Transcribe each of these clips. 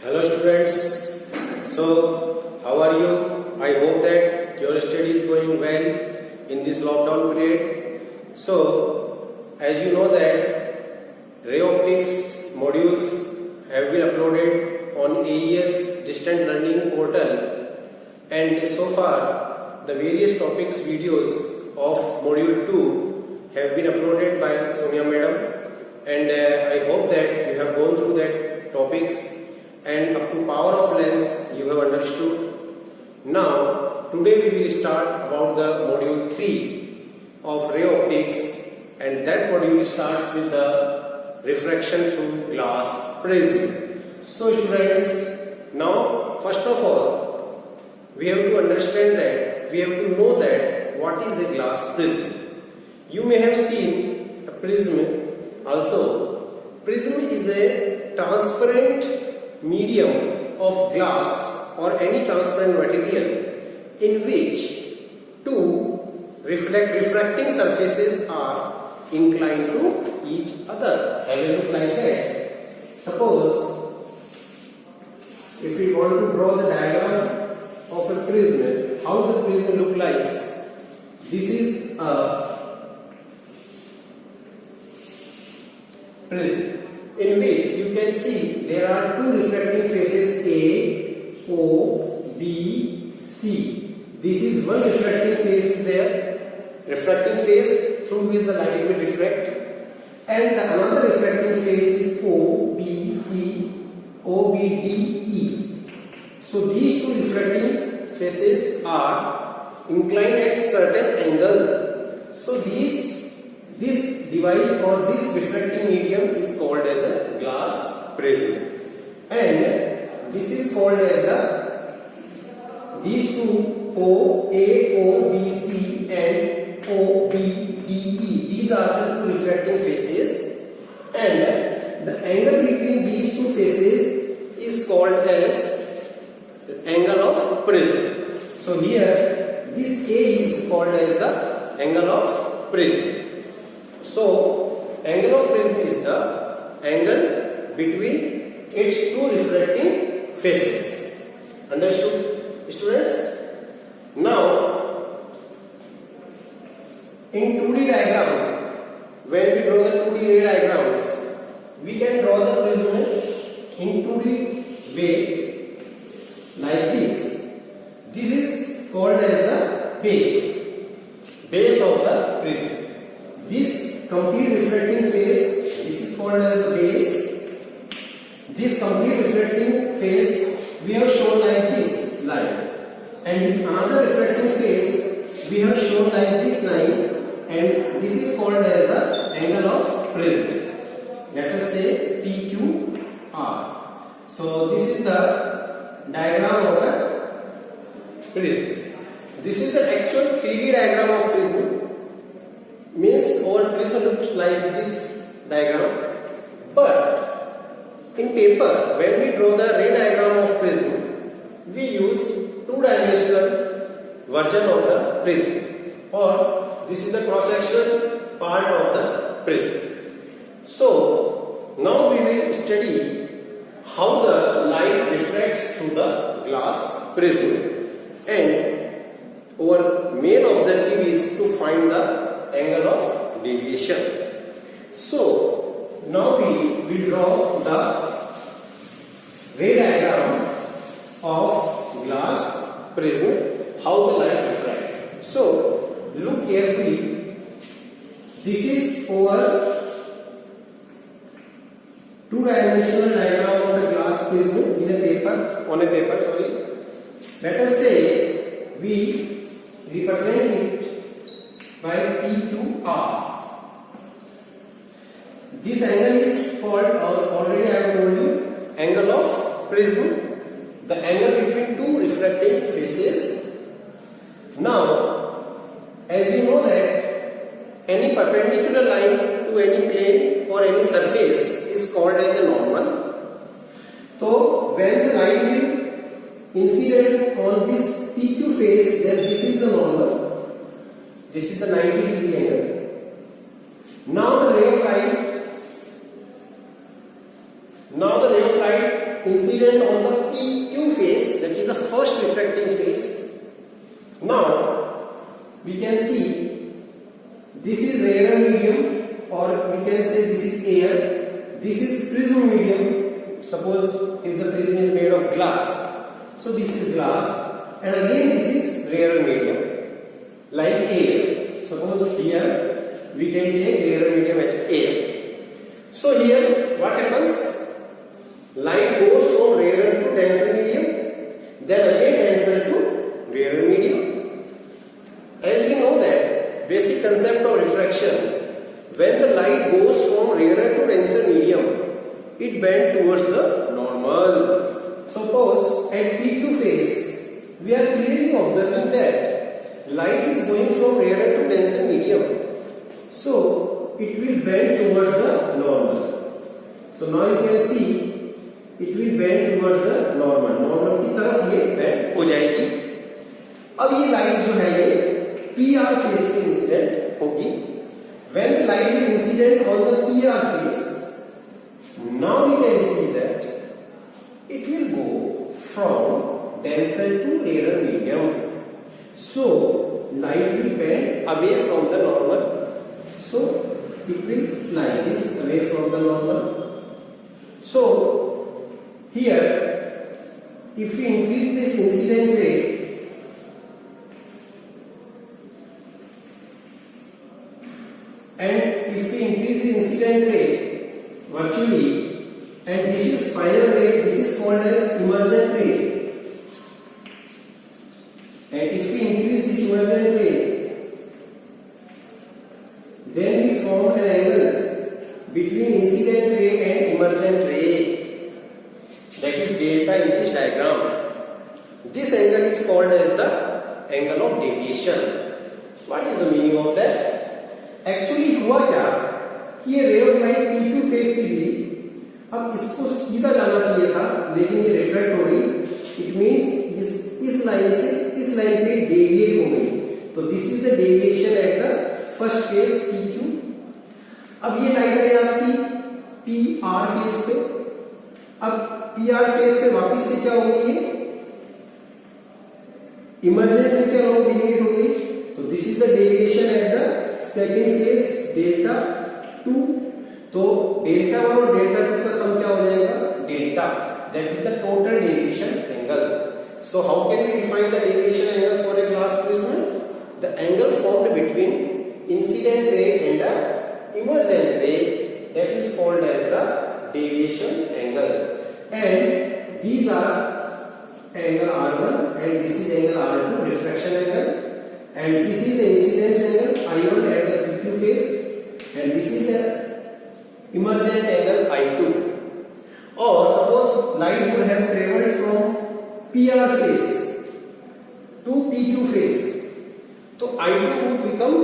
Hello students, so how are you? I hope that your study is going well in this lockdown period. So as you know that ray optics modules have been uploaded on AES distant learning portal, and so far the various topics videos of module 2 have been uploaded by Sonia madam, and I hope that you have gone through that topics and up to power of lens you have understood. Now today we will start about the module 3 of ray optics, and that module starts with the refraction through glass prism. So students, now first of all we have to understand that, we have to know that what is a glass prism. You may have seen a prism also. Prism is a transparent medium of glass or any transparent material in which two refracting surfaces are inclined to each other. Have a look like that. Suppose if we want to draw the diagram of a prism, how the prism look like? This is a prism in which you can see there are two refracting faces A, O, B, C. This is one refracting face is there, refracting face through which the light will refract, and the another refracting face is O, B, C, O, B, D, E. So these two refracting faces are inclined at certain angle. So this device or this refracting medium is called as a glass prism, and this is called as these two A, O, B, C and O, B, D, E. These are the two refracting faces, and the angle between these two faces is called as angle of prism. So here this A is called as the angle of prism. So angle of prism is the angle between its two refracting faces. Understood, students? Now in 2D diagram, when we draw the 2D ray diagrams, we can draw the prism in 2D way like this. This is called as the base of the prism. This complete refracting face, this is called as the base. This complete refracting face we have shown like this line, and this another refracting face we have shown like this line, and this is called as the angle of prism. Let us say PQR. So this is the diagram of a prism. This is the actual 3D diagram of prism. Means our prism looks like this diagram, but in paper when we draw the ray diagram of prism, we use two-dimensional version of the prism, or this is the cross-sectional part of the prism. So now we will study how the light refracts through the glass prism, and our main objective is to find the angle of deviation. So now we will draw the ray diagram of glass prism, how the light refracts. So look carefully. This is our two-dimensional diagram of a glass prism in a paper, on a paper, sorry. Let us say we represent it by PQR. This angle is called, already I have told you, angle of prism, the angle between two refracting faces. Now, as you know that any perpendicular line to any plane or any surface is called as a normal. So, when the light will incident on this PQ face, then this is the normal. This is the 90-degree angle. Now the ray of light incident on the PQ phase, that is the first refracting phase. Now we can see this is rarer medium, or we can say this is air, this is prism medium. Suppose if the prism is made of glass, so this is glass, and again this is rarer medium like air. Suppose here we can take rarer medium as air. So here what happens? Light goes from rarer to denser medium, then again denser to rarer medium. As we know that basic concept of refraction, when the light goes from rarer to denser medium, it bends towards the normal. Suppose at PQ phase, we are clearly observing that light is going from rarer to denser medium, so it will bend towards the normal. So now you can see it will bend towards the normal. Normal की तरफ ये bend हो जाएगी. अब ये light जो है ये PR phase पे इंसिडेंट होगी. When the light will incident on the PR phase, now we can see that it will go from denser to rarer medium. So light will bend away from the normal. So it will like this, away from the normal. So here, if we increase this incident ray, and if we increase the incident ray virtually, and this is final ray, this is called as emergent ray, and if we increase this emergent ray, then we form an angle between incident ray and emergent ray. That is delta in this diagram. This angle is called as the angle of deviation. What is the meaning of that? Actually हुआ क्या कि ये ray of light PQ phase पे गिरी, अब इसको सीधा जाना चाहिए था, लेकिन ये रिफ्लेक्ट हो गई. It means इस लाइन से इस लाइन पे डेविएट हो गई. तो this is the deviation at the first phase PQ. अब ये लाइन है आपकी PR phase पे. अब PR फेज पे वापस से क्या हो गई है? इमर्जेंट रे के अराउंड डेविएट हो गई. तो this is the deviation at the second phase delta 2. तो डेल्टा 1 और डेल्टा 2 का सम क्या हो जाएगा? Delta. That is the total deviation angle. So how can we define the deviation angle for a glass prism? The angle formed between incident ray and the emergent ray, that is called as the deviation angle. And these are angle R1 and this is angle R2, refraction angle, and this is the incidence angle I1 at the PQ phase, and this is the emergent angle I2. Or suppose light would have traveled from PR phase to PQ phase, so I2 would become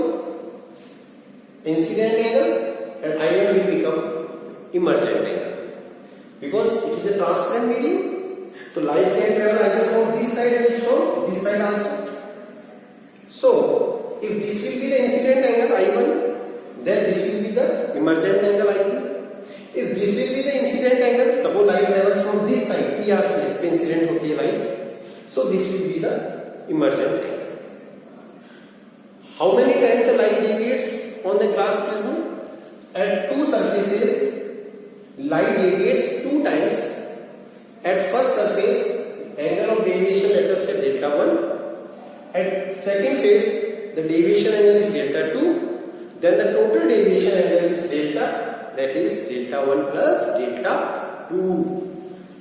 incident angle and I1 will become emergent angle. Because it is a transparent medium, so light can travel either from this side and from this side also. So if this will be the incident angle I1, then this will be the emergent angle I2. If this will be the incident angle, suppose light travels from this side, PR phase पे incident होती है light, so this will be the emergent angle. How many times the light deviates on the glass prism? At two surfaces, light deviates 2 times. At first surface, angle of deviation, let us say delta 1. At second phase, the deviation angle is delta 2. Then the total deviation angle is delta, that is delta 1 plus delta 2.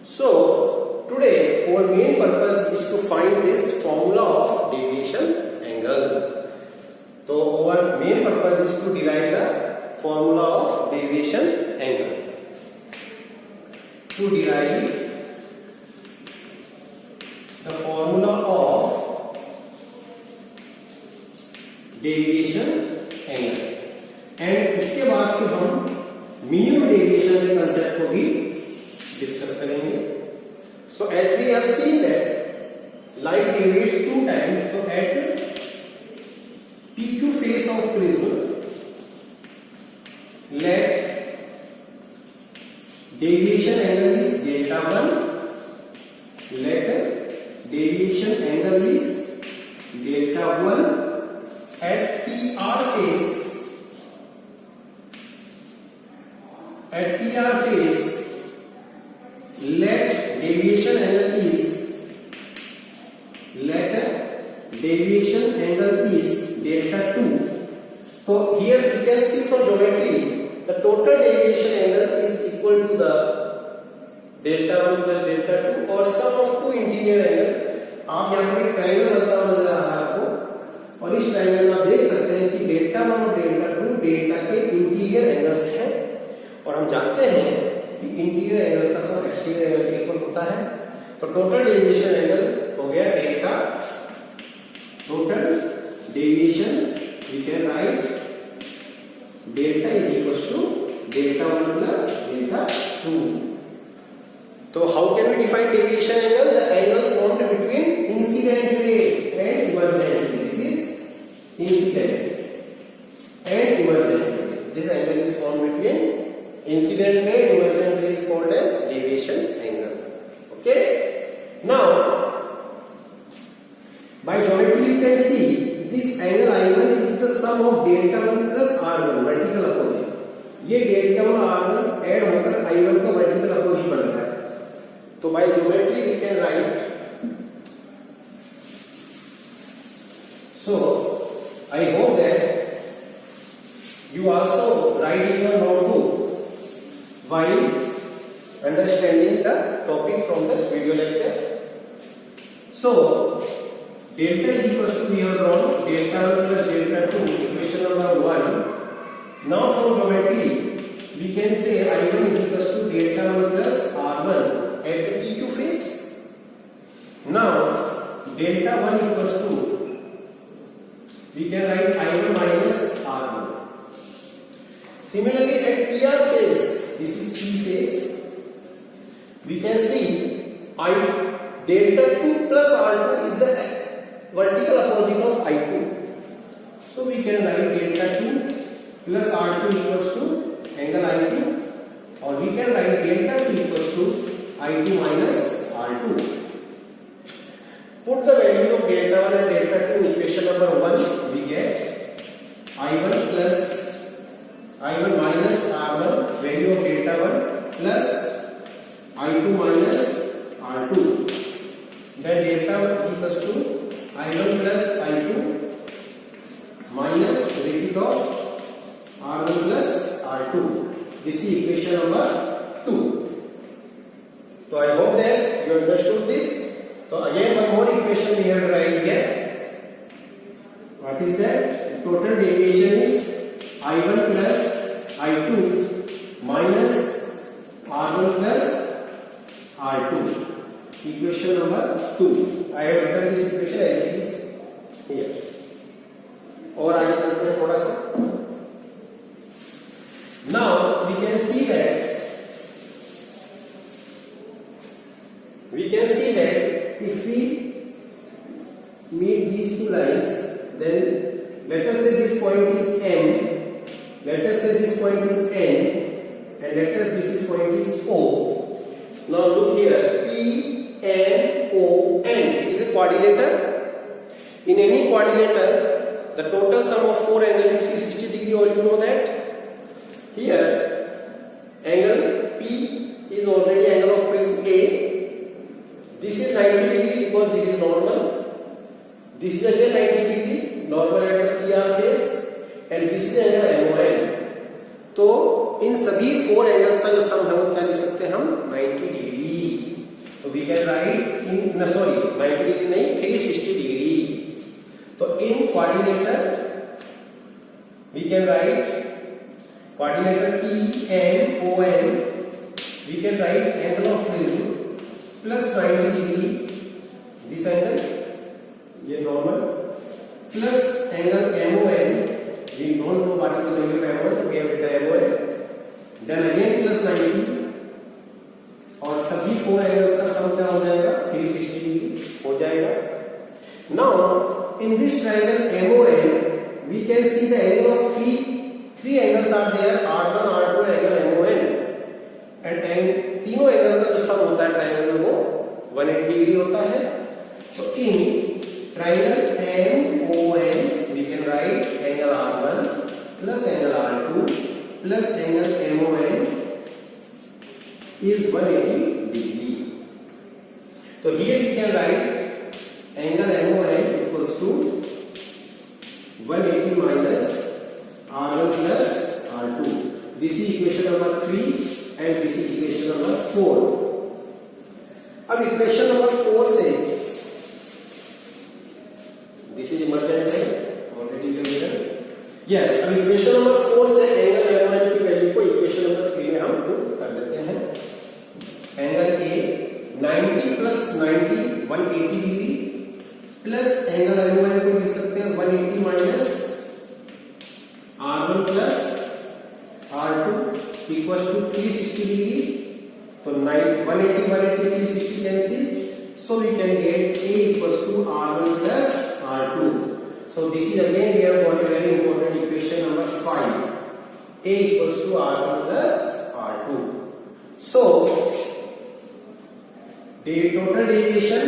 So today our main purpose is to find this formula of deviation angle. So our main purpose is to derive the formula of deviation angle. To derive the formula of deviation angle, and इसके बाद फिर हम minimum deviation के concept को भी discuss करेंगे. So as we have seen that light deviates 2 times, so at PQ phase of prism, let deviation angle is delta 1 deviation angle is delta 1 at PR phase. At PR phase, let deviation angle is delta 2. So here you can see from geometry the total deviation angle is equal to the delta 1 plus delta 2 or sum of two interior angle. आप यहाँ पर triangle बनता हुआ नजर आ रहा है आपको, और इस ट्रायंगल में आप देख सकते हैं कि डेल्टा 1 और डेल्टा 2 डेल्टा के इंटीरियर एंगल्स हैं, और हम जानते हैं कि इंटीरियर एंगल का सम एक्सटीरियर एंगल के इक्वल होता है। तो टोटल डेविएशन एंगल हो गया delta, total deviation we can write delta is equal to delta 1 plus delta 2. तो how can we define deviation angle? The angle formed between incident ray and emergent ray. This is incident and emergent ray. This angle is formed between incident ray and emergent ray is called as deviation angle. Okay, now by geometry you can see this angle I1 is the sum of delta 1 plus R1 vertical opposite. ये delta 1 R1 add होकर I1 का vertical opposite बन रहा है. तो by geometry we can write, so I hope that you also write in your notebook while understanding the topic from this video lecture. So delta is equal to, we have drawn delta 1 plus delta 2, equation number 1. Now from geometry we can say I1 is equal to delta 1 plus R1 at the PQ phase. Now delta 1 equals to, we can write I1 minus R1. Similarly at PR phase, this is P phase, we can see delta 2 plus R2 is the vertical opposite of I2. So we can write delta 2 plus R2 equals to angle I2, or we can write delta 2 equals to I2 minus R2. Put the values of delta 1 and delta 2 in equation number 1, we get I1 minus R1, value of delta 1 plus I2 minus R2. Then delta 1 equals to I1 plus I2 minus bracket of R1 plus R2. This is equation number 2. So I hope that you understood this. So again one more equation we have to write here. What is that? Total deviation is I1 plus I2 minus R1 plus R2. Equation number 2. I have written this equation as it is here. और आगे चलते हैं थोड़ा सा. Now we can see that if we meet these two lines, then let us say this point is M. Let us say this point is N, and let us this point is O. Now look here, P, N, O, N. It is a quadrilateral. In any quadrilateral, the total sum of four angles is 360 degree. All you know that. Here, angle P is already angle of prism A. This is 90 degree because this is normal. This is again 90 degree, normal at the PR phase. And this is angle MON. तो इन सभी four angles का जो सम है वो क्या लिख सकते हैं हम? 90 डिग्री. तो we can write in 90 degree नहीं, 360 डिग्री. तो in quadrilateral we can write quadrilateral PNON, we can write angle of prism plus 90 degree, this angle ये normal, plus angle MON. We don't know what is the value of MON, so we have written MON. Then again plus 90, और सभी four angles का सम क्या हो जाएगा? 360 degree हो जाएगा. Now in this triangle MON, we can see the angle of three angles are there, R1, R2 and angle MON. And तीनों angle का जो सम होता है ट्रायंगल में वो 180 डिग्री होता है. So in triangle MON, we can write angle R1 plus angle R2 plus angle MON is 180 degree. So here we can write angle MON equals to 180 minus R1 plus R2. This is equation number 3 and this is equation number 4. अब equation number 4 से this is emergent है already given yes अब equation number 4 से angle एमओएन की value को equation number 3 में हम put कर देते हैं angle A 90 plus 90 180 degree plus angle MON को लिख सकते हैं 180 minus R1 plus R2 equals to 360 degree. So 180 360 cancel, so we can get A equals to R1 plus R2. So this is again we have got a very important equation number 5. A equals to R1 plus R2. So the total deviation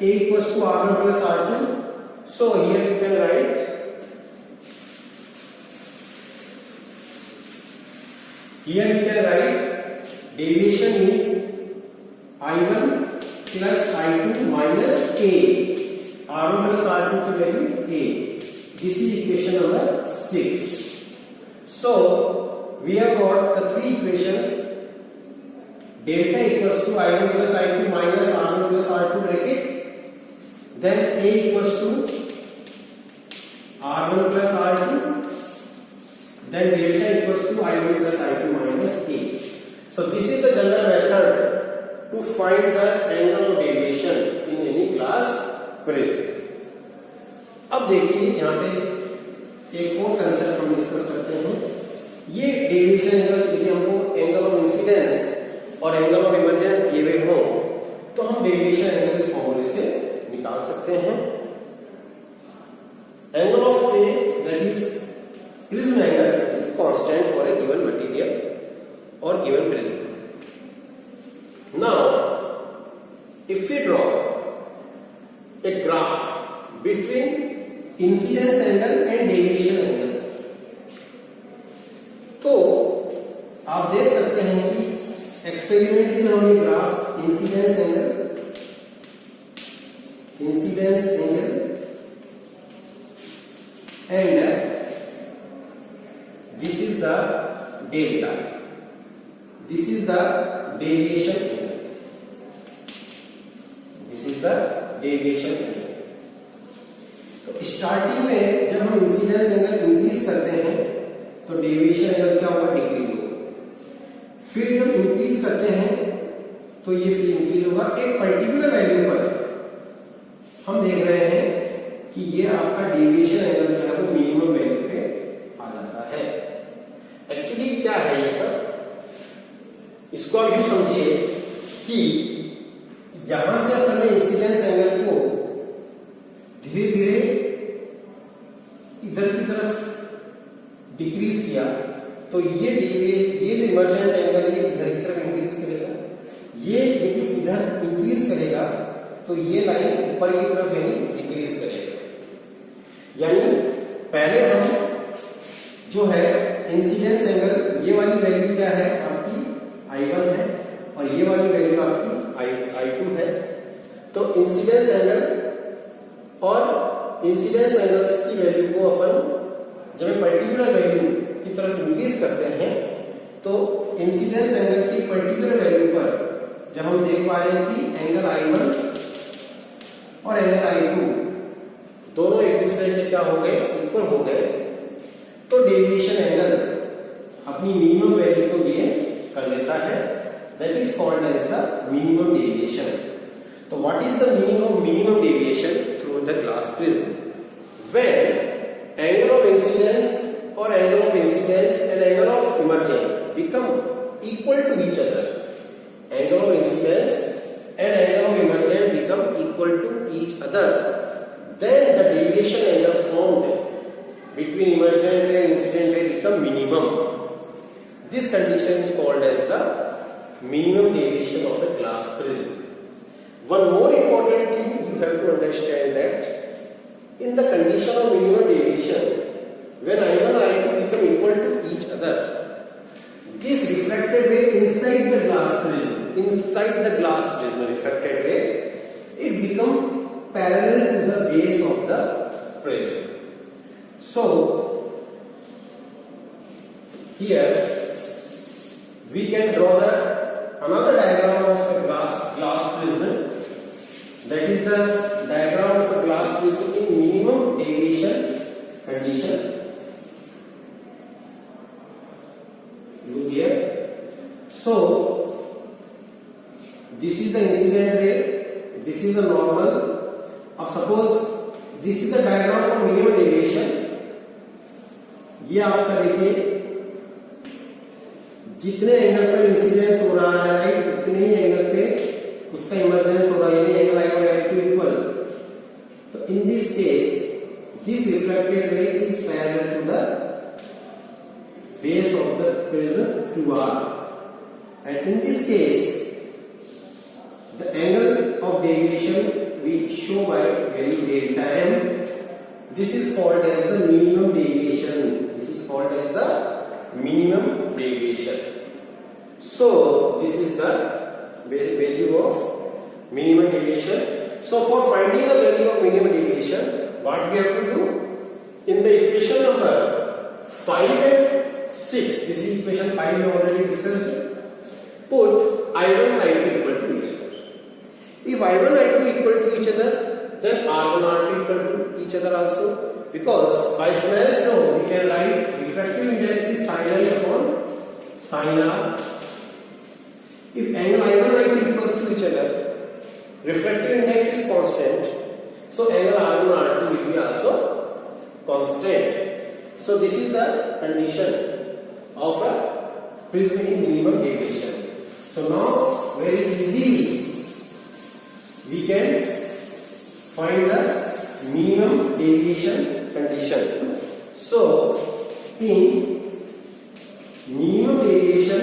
A equals to R1 plus R2. So here we can write deviation is I1 plus I2 minus A. R1 plus R2 की value A. This is equation number 6. So we have got the three equations. Delta equals to I1 plus I2 minus R1 plus R2 bracket. Then A equals to R1 plus R2. Then delta equals to I1 plus I2 minus A. So this is the general method to find the angle of deviation in any glass prism. अब देखिए यहाँ पे एक और concept हम discuss करते हैं. ये डेविएशन एंगल यदि हमको एंगल ऑफ इंसिडेंस और एंगल ऑफ इमर्जेंस दिए हुए हो तो हम डेविएशन एंगल इस फॉर्मूले से निकाल सकते हैं. Angle of A that is prism angle is constant for a given material or given prism. Now, if we draw a graph between incidence angle and deviation angle, तो आप देख सकते हैं कि एक्सपेरिमेंटली हमने graph incidence angle and this is the delta. This is the deviation angle. This is the deviation angle. तो starting में जब हम इंसिडेंस एंगल इंक्रीज करते हैं तो डेविएशन एंगल क्या होगा? डिक्रीज होगा. फिर जब इंक्रीज करते हैं तो ये फिर इंक्रीज होगा. एक पर्टिकुलर वैल्यू पर हम देख रहे हैं कि ये आपका डेविएशन एंगल जो है वो मिनिमम वैल्यू पे आ जाता है. एक्चुअली क्या है ये सब, इसको आप यूं समझिए कि यहां से अपन ने इंसिडेंस एंगल को धीरे धीरे इधर की तरफ डिक्रीज किया तो ये जो इमर्जेंट एंगल है इधर की तरफ इंक्रीज करेगा. ये यदि इधर इंक्रीज करेगा तो ये लाइन ऊपर की तरफ यानी डिक्रीज करेगा. यानी पहले हम जो है इंसिडेंस एंगल ये वाली वैल्यू क्या है आपकी I1 है और ये वाली वैल्यू आपकी I2 है. तो इंसिडेंस एंगल और इंसिडेंस एंगल्स की वैल्यू को अपन जब पर्टिकुलर वैल्यू की तरफ इंक्रीज करते हैं तो इंसिडेंस एंगल की पर्टिकुलर वैल्यू पर जब हम देख पा रहे हैं कि एंगल I1 और एंगल I2 दोनों एक दूसरे के क्या हो गए? इक्वल हो गए. तो डेविएशन एंगल अपनी मिनिमम वैल्यू को गेन कर लेता है. That is called as the minimum deviation. तो what is the meaning of minimum deviation through the glass prism? When angle of incidence और angle of incidence and angle of emergence become equal to each other. Angle of incidence and angle of emergence become equal to each other. Then the deviation angle formed between emergent and incident ray become minimum. This condition is called as the minimum deviation of a glass prism. One more important thing you have to understand of minimum deviation when I1 and I2 become equal to each other. This refracted ray inside the glass prism, refracted ray, it become parallel to the base of the prism. So here we can draw another diagram of a glass prism. That is the diagram of a glass prism in minimum deviation condition. Look here. So this is the incident ray, this is the normal. अब suppose this is the diagram for minimum deviation. ये आपका देखिए जितने angle पर incidence हो रहा है right उतने ही एंगल पे उसका इमर्जेंस हो रहा है, यानी angle I1 and I2 equal. तो in this case this reflected ray is parallel to the base of the prism QR, and in this case the angle of deviation we show by value delta m. This is called as the minimum deviation. So this is the value of minimum deviation. So for finding the value of minimum deviation, what we have to do, in the equation number 5 and 6, this is equation 5 we have already discussed, put I1 and I2 equal to each other. If I1 and I2 equal to each other, then R1 R2 equal to each other also, because by Snell's law we can write refractive index is sin I upon sin R. If angle I1 and I2 equals to each other, refractive index is constant, so angle R1 R2 will be also constant. So this is the condition of a prism in minimum deviation. So now very easily we can find the minimum deviation condition. So in minimum deviation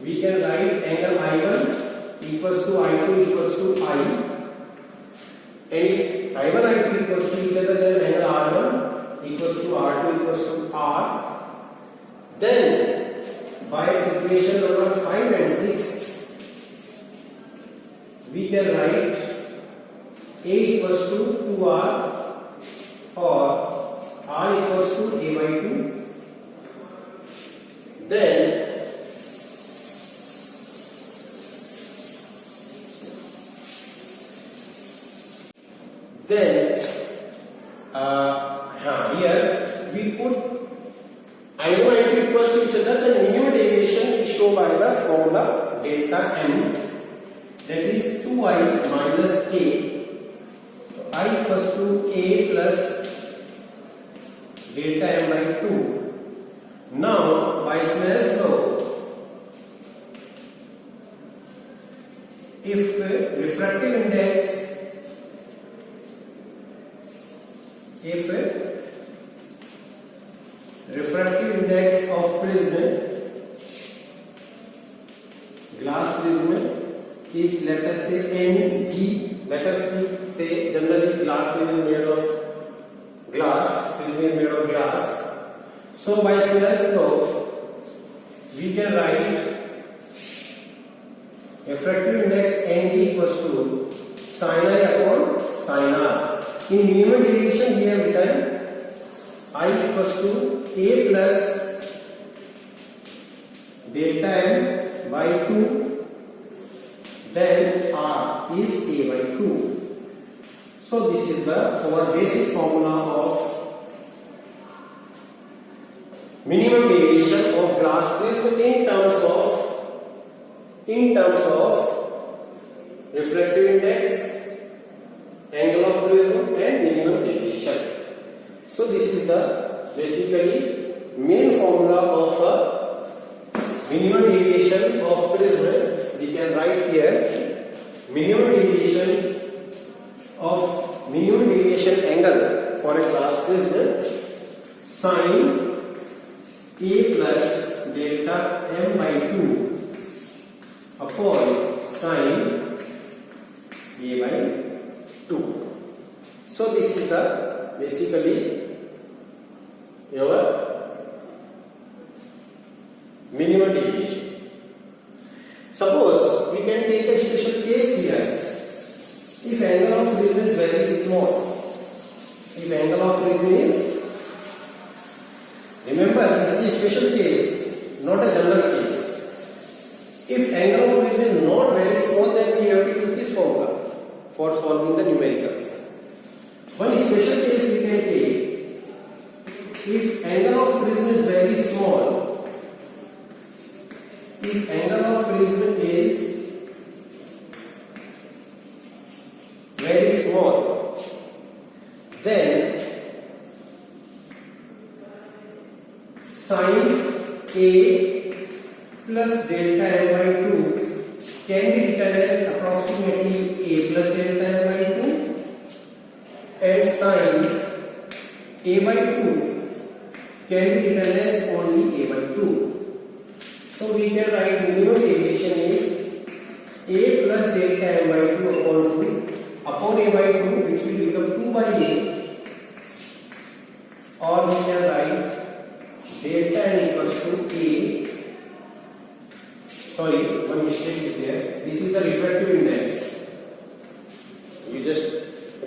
we can write, angle I1 equals to I2 equals to I, and if I1 I2 equals to each other, then angle R1 equals to R2 equals to R. Then by equation number 5 and 6 we can write A equals to 2R or R equals to A by 2. Then here we put I1 I2 equals to each other, the minimum deviation is shown by the formula delta m, that is 2i minus a. So I equals to a plus delta m by 2. Now by Snell's law, if refractive index of prism, glass prism is, let us say Ng, let us say generally glass prism is made of glass. So by Snell's law we can write refractive index Ng equals to sin I upon sin R. In minimum deviation we have written I equals to a plus delta m by 2, then R is a by 2. So this is our basic formula of minimum deviation of glass prism in terms of refractive index, angle of prism and minimum deviation. So this is the basically main formula of a minimum deviation of prism. We can write here minimum deviation angle for a glass prism sin a plus delta m by 2 upon sin So this is the basically your minimum deviation. Suppose we can take a special case here. If angle of prism is very small, if angle of prism is, remember this is a special case, not a general case. If angle of prism is not very small, then we have to use this formula for solving the numericals. One special case we can take, if angle of prism is very small, if angle of prism is very small, then sin A plus delta m by 2 can be written as approximately A plus delta m by 2, and sin A by 2 can be written as only A by 2. So we can write minimum deviation is A plus delta m by 2 upon A by 2, which will become 2 by A, or we can write delta n equals to A. Sorry, one mistake is there. This is the refractive index. You just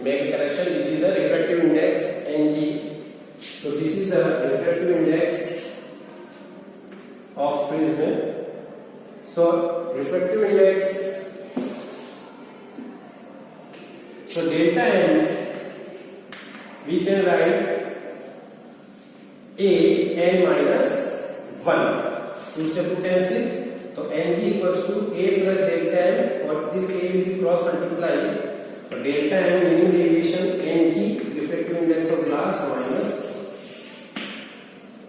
make a correction. This is the refractive index Ng. So this is the refractive index of prism. So refractive index. So delta n we can write A n minus 1. To से cancel. So Ng equals to A plus delta m, or this A will be cross multiplied. So delta m minimum deviation Ng, refractive index of glass, minus.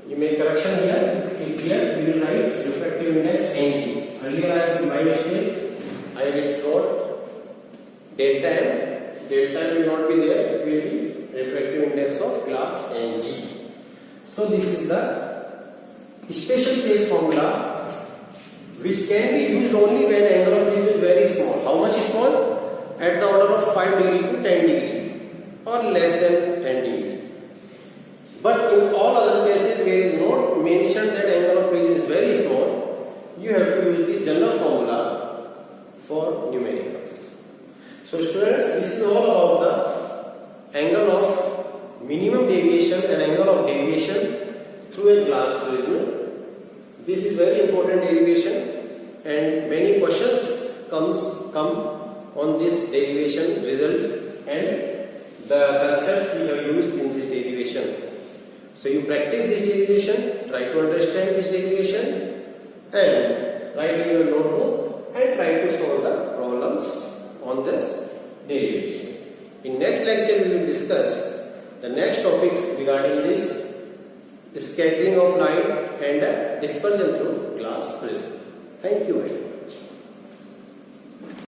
You make correction here. Here we will write refractive index Ng. Earlier I have by mistake I wrote delta m. Delta m will not be there. It will be refractive index of glass Ng. So this is the special case formula, which can be used only when angle of prism is very small. How much small? At the order of 5 degree to 10 degree, or less than 10 degree. But in all other cases where it is not mentioned that angle of prism is very small, you have to use the general formula for numericals. So students, this is all about the angle of minimum deviation and angle of deviation through a glass prism. This is very important derivation, and many questions come on this derivation result and the concepts we have used in this derivation. So you practice this derivation, try to understand this derivation, and write in your notebook and try to solve the problems on this derivation. In next lecture we will discuss the next topics regarding this scattering of light and dispersion through glass prism. Thank you.